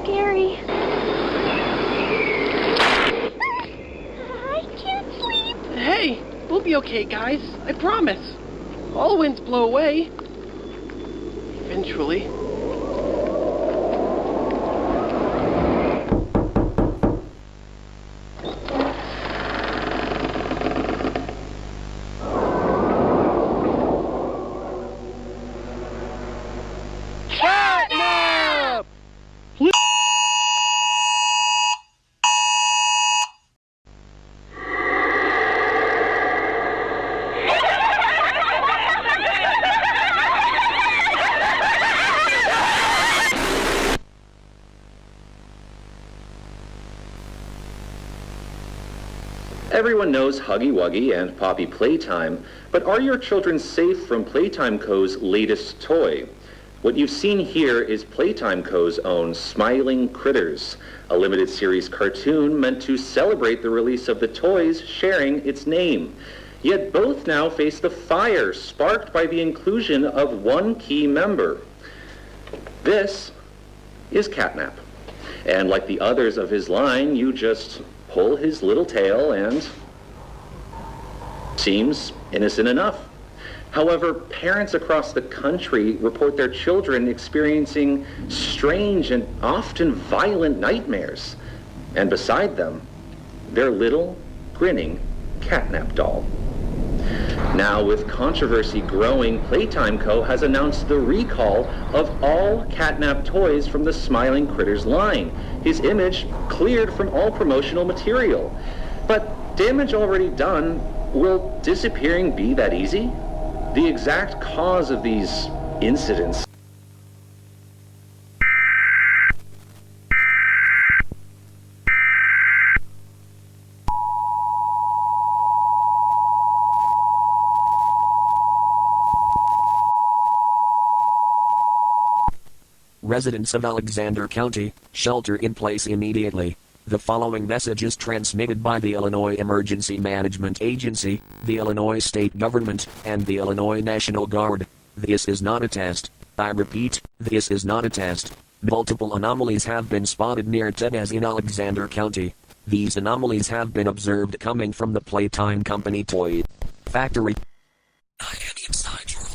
scary. I can't sleep. Hey, we'll be okay, guys. I promise. All winds blow away. Eventually. Catnap! Everyone knows Huggy Wuggy and Poppy Playtime, but are your children safe from Playtime Co.'s latest toy? What you've seen here is Playtime Co.'s own Smiling Critters, a limited series cartoon meant to celebrate the release of the toys sharing its name. Yet both now face the fire sparked by the inclusion of one key member. This is Catnap. And like the others of his line, you just pull his little tail and seems innocent enough. However, parents across the country report their children experiencing strange and often violent nightmares. And beside them, their little, grinning Catnap doll. Now, with controversy growing, Playtime Co. has announced the recall of all Catnap toys from the Smiling Critters line. His image cleared from all promotional material. But damage already done, will disappearing be that easy? The exact cause of these incidents Residents of Alexander County, shelter in place immediately. The following message is transmitted by the Illinois Emergency Management Agency, the Illinois State Government, and the Illinois National Guard. This is not a test. I repeat, this is not a test. Multiple anomalies have been spotted near Tedez in Alexander County. These anomalies have been observed coming from the Playtime Company toy factory. I am inside your home.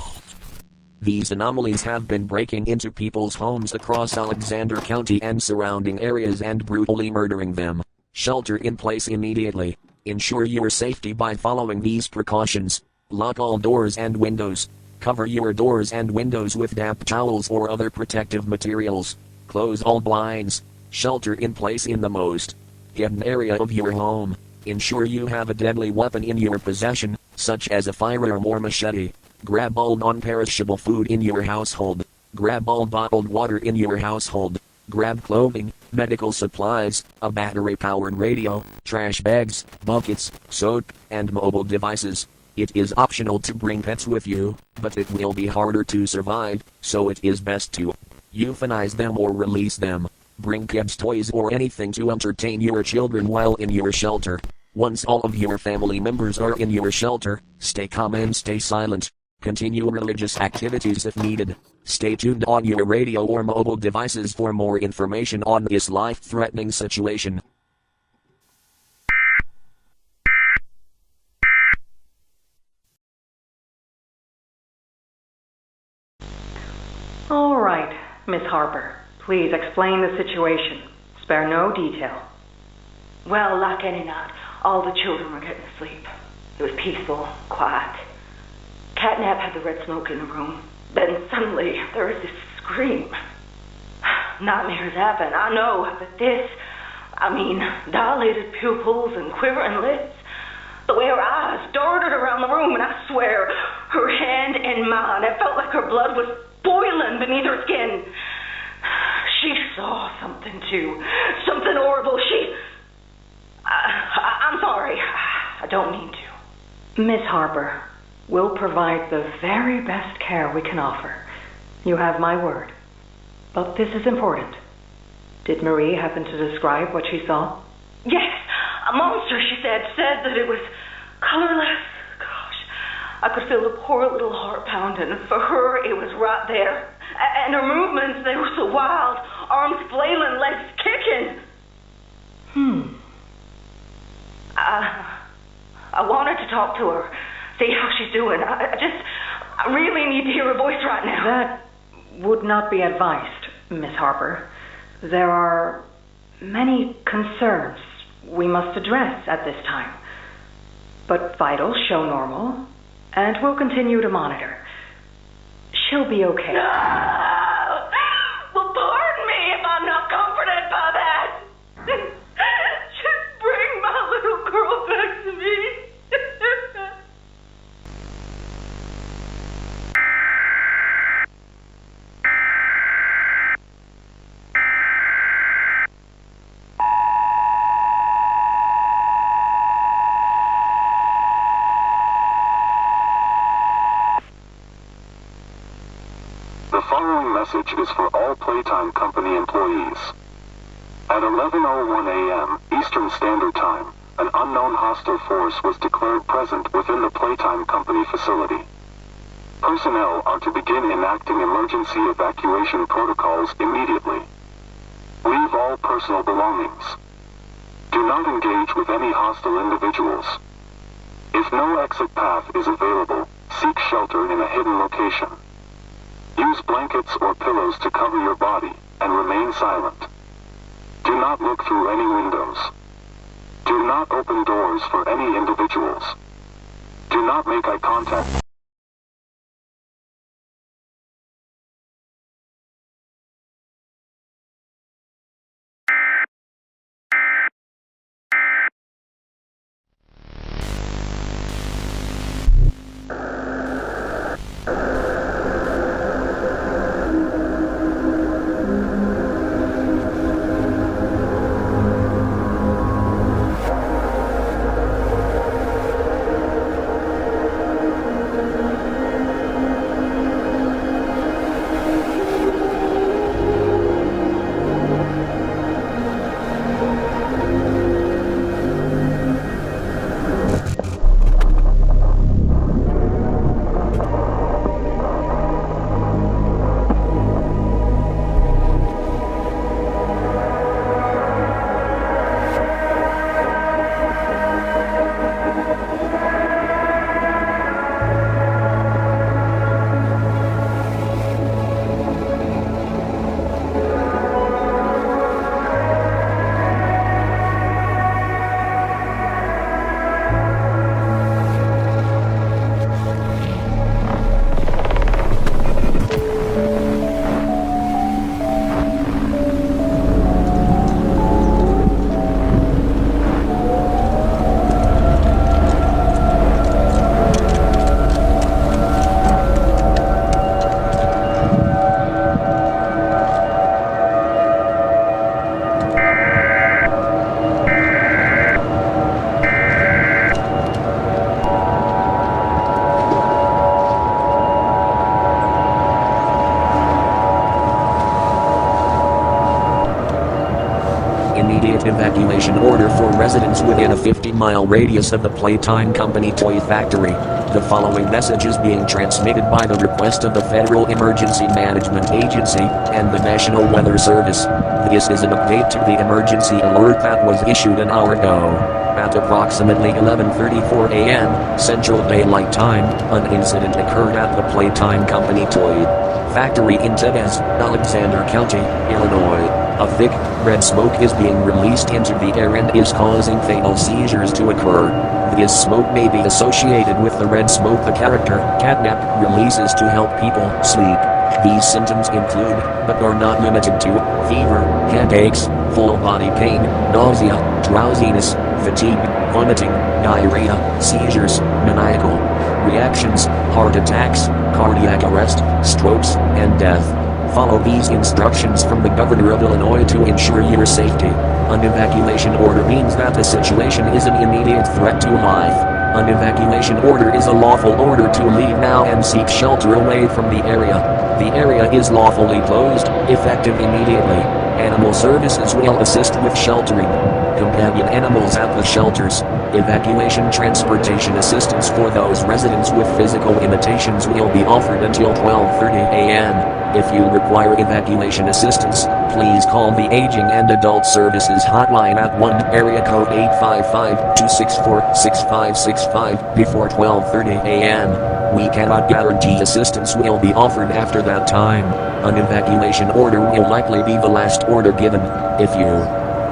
These anomalies have been breaking into people's homes across Alexander County and surrounding areas and brutally murdering them. Shelter in place immediately. Ensure your safety by following these precautions. Lock all doors and windows. Cover your doors and windows with damp towels or other protective materials. Close all blinds. Shelter in place in the most hidden area of your home. Ensure you have a deadly weapon in your possession, such as a firearm or machete. Grab all non-perishable food in your household. Grab all bottled water in your household. Grab clothing, medical supplies, a battery-powered radio, trash bags, buckets, soap, and mobile devices. It is optional to bring pets with you, but it will be harder to survive, so it is best to euthanize them or release them. Bring kids' toys or anything to entertain your children while in your shelter. Once all of your family members are in your shelter, stay calm and stay silent. Continue religious activities if needed. Stay tuned on your radio or mobile devices for more information on this life-threatening situation. All right, Miss Harper. Please explain the situation. Spare no detail. Well, like any night, all the children were getting to sleep. It was peaceful, quiet. Catnap had the red smoke in the room. Then suddenly, there was this scream. Nightmares happen, I know, but this, dilated pupils and quivering lips. The way her eyes darted around the room, and I swear, her hand in mine, it felt like her blood was boiling beneath her skin. She saw something too. Something horrible. I'm sorry. I don't mean to. Miss Harper, we'll provide the very best care we can offer. You have my word. But this is important. Did Marie happen to describe what she saw? Yes, a monster, she said that it was colorless. Gosh, I could feel the poor little heart pounding. For her, it was right there. And her movements, they were so wild, arms flailing, legs kicking. I wanted to talk to her, see how she's doing. I really need to hear her voice right now. That would not be advised, Miss Harper. There are many concerns we must address at this time. But vitals show normal, and we'll continue to monitor. She'll be okay. No! Well, pardon me if I'm not comforted by that. Just bring my little girl back to me. The following message is for all Playtime Company employees. At 11:01 a.m. Eastern Standard Time, an unknown hostile force was declared present within the Playtime Company facility. Personnel are to begin enacting emergency evacuation protocols immediately. Leave all personal belongings. Do not engage with any hostile individuals. If no exit path is available, seek shelter in a hidden location. Use blankets or pillows to cover your body, and remain silent. Do not look through any windows. Do not open doors for any individuals. Do not make eye contact. Immediate evacuation order for residents within a 50-mile radius of the Playtime Company toy factory. The following message is being transmitted by the request of the Federal Emergency Management Agency and the National Weather Service. This is an update to the emergency alert that was issued an hour ago. At approximately 11:34 a.m. Central Daylight Time, an incident occurred at the Playtime Company toy factory in Tebes, Alexander County, Illinois. A thick, red smoke is being released into the air and is causing fatal seizures to occur. This smoke may be associated with the red smoke the character, Catnap, releases to help people sleep. These symptoms include, but are not limited to, fever, headaches, full body pain, nausea, drowsiness, fatigue, vomiting, diarrhea, seizures, maniacal reactions, heart attacks, cardiac arrest, strokes, and death. Follow these instructions from the Governor of Illinois to ensure your safety. An evacuation order means that the situation is an immediate threat to life. An evacuation order is a lawful order to leave now and seek shelter away from the area. The area is lawfully closed, effective immediately. Animal services will assist with sheltering. companion animals at the shelters. Evacuation transportation assistance for those residents with physical limitations will be offered until 12:30 a.m. If you require evacuation assistance, please call the Aging and Adult Services hotline at 1 area code 855-264-6565 before 12:30 a.m. We cannot guarantee assistance will be offered after that time. An evacuation order will likely be the last order given. If you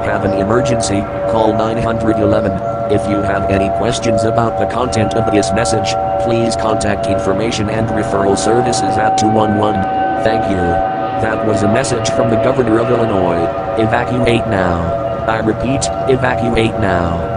have an emergency, call 911. If you have any questions about the content of this message, please contact Information and Referral Services at 211. Thank you. That was a message from the Governor of Illinois. Evacuate now. I repeat, evacuate now.